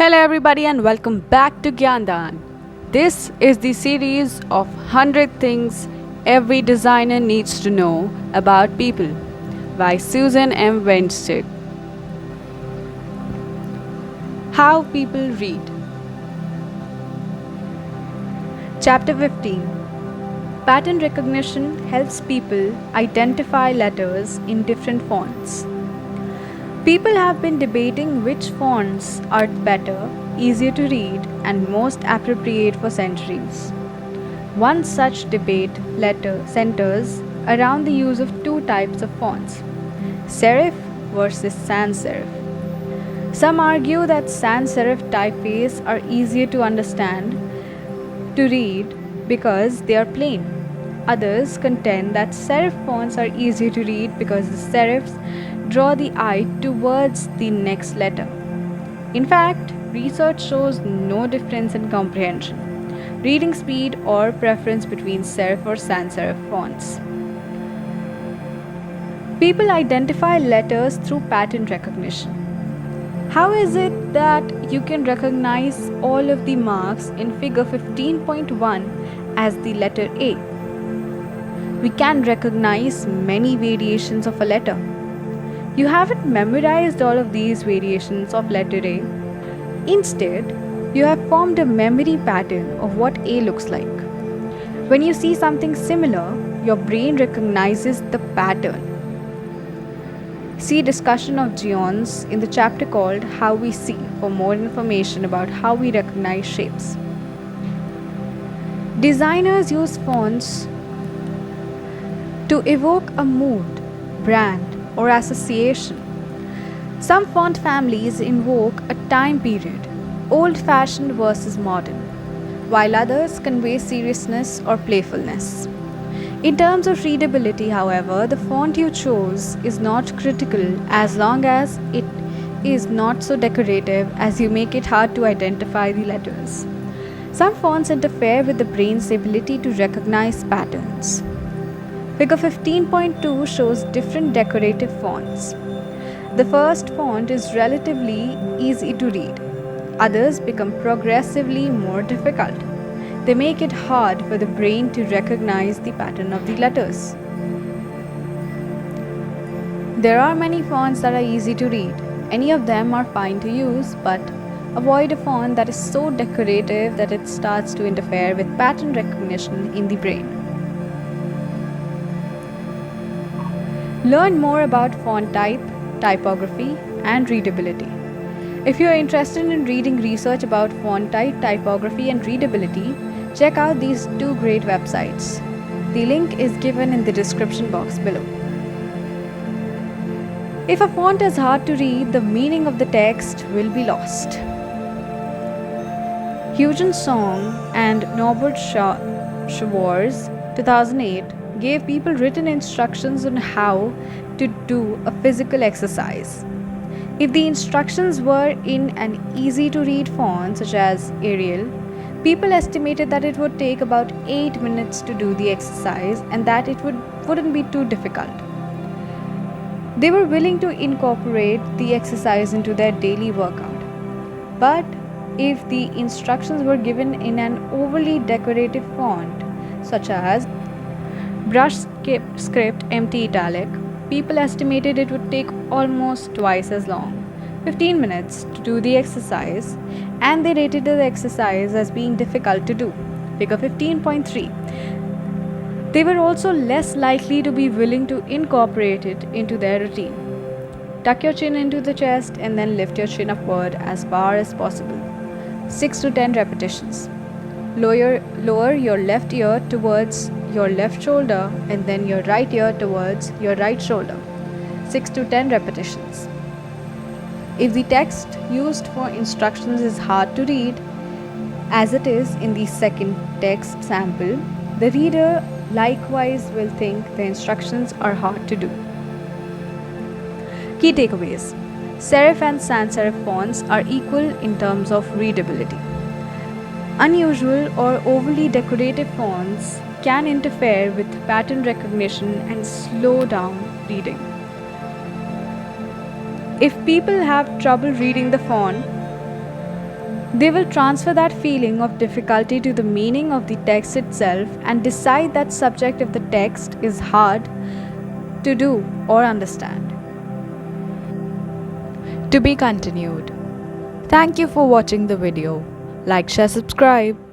Hello, everybody, and welcome back to Gyandan. This is the series of 100 Things Every Designer Needs to Know About People by Susan M. Winstead. How People Read. Chapter 15. Pattern recognition helps people identify letters in different fonts. People have been debating which fonts are better, easier to read, and most appropriate for centuries. One such debate centers around the use of two types of fonts, serif versus sans serif. Some argue that sans serif typeface are easier to understand, to read, because they are plain. Others contend that serif fonts are easier to read because the serifs draw the eye towards the next letter. In fact, research shows no difference in comprehension, reading speed, or preference between serif or sans serif fonts. People identify letters through pattern recognition. How is it that you can recognize all of the marks in figure 15.1 as the letter A? We can recognize many variations of a letter. You haven't memorized all of these variations of letter A. Instead, you have formed a memory pattern of what A looks like. When you see something similar, your brain recognizes the pattern. See discussion of geons in the chapter called How We See for more information about how we recognize shapes. Designers use fonts to evoke a mood, brand, or association. Some font families invoke a time period, old-fashioned versus modern, while others convey seriousness or playfulness. In terms of readability, however, the font you chose is not critical as long as it is not so decorative as you make it hard to identify the letters. Some fonts interfere with the brain's ability to recognize patterns. Figure 15.2 shows different decorative fonts. The first font is relatively easy to read. Others become progressively more difficult. They make it hard for the brain to recognize the pattern of the letters. There are many fonts that are easy to read. Any of them are fine to use, but avoid a font that is so decorative that it starts to interfere with pattern recognition in the brain. Learn more about font type, typography, and readability. If you are interested in reading research about font type, typography, and readability, check out these two great websites. The link is given in the description box below. If a font is hard to read, the meaning of the text will be lost. Hugen Song and Norbert Schwarz, 2008, gave people written instructions on how to do a physical exercise. If the instructions were in an easy-to-read font such as Arial, people estimated that it would take about 8 minutes to do the exercise and that it wouldn't be too difficult. They were willing to incorporate the exercise into their daily workout. But if the instructions were given in an overly decorative font such as Brush Script Empty Italic, people estimated it would take almost twice as long, 15 minutes, to do the exercise, and they rated the exercise as being difficult to do. Figure 15.3. They were also less likely to be willing to incorporate it into their routine. Tuck your chin into the chest and then lift your chin upward as far as possible. 6 to 10 repetitions. Lower your left ear towards your left shoulder and then your right ear towards your right shoulder. 6 to 10 repetitions. If the text used for instructions is hard to read, as it is in the second text sample, the reader likewise will think the instructions are hard to do. Key takeaways. Serif and sans serif fonts are equal in terms of readability. Unusual or overly decorative fonts can interfere with pattern recognition and slow down reading. If people have trouble reading the font, They will transfer that feeling of difficulty to the meaning of the text itself and decide that subject if the text is hard to do or understand. To be continued. Thank you for watching the video. Like, share, subscribe.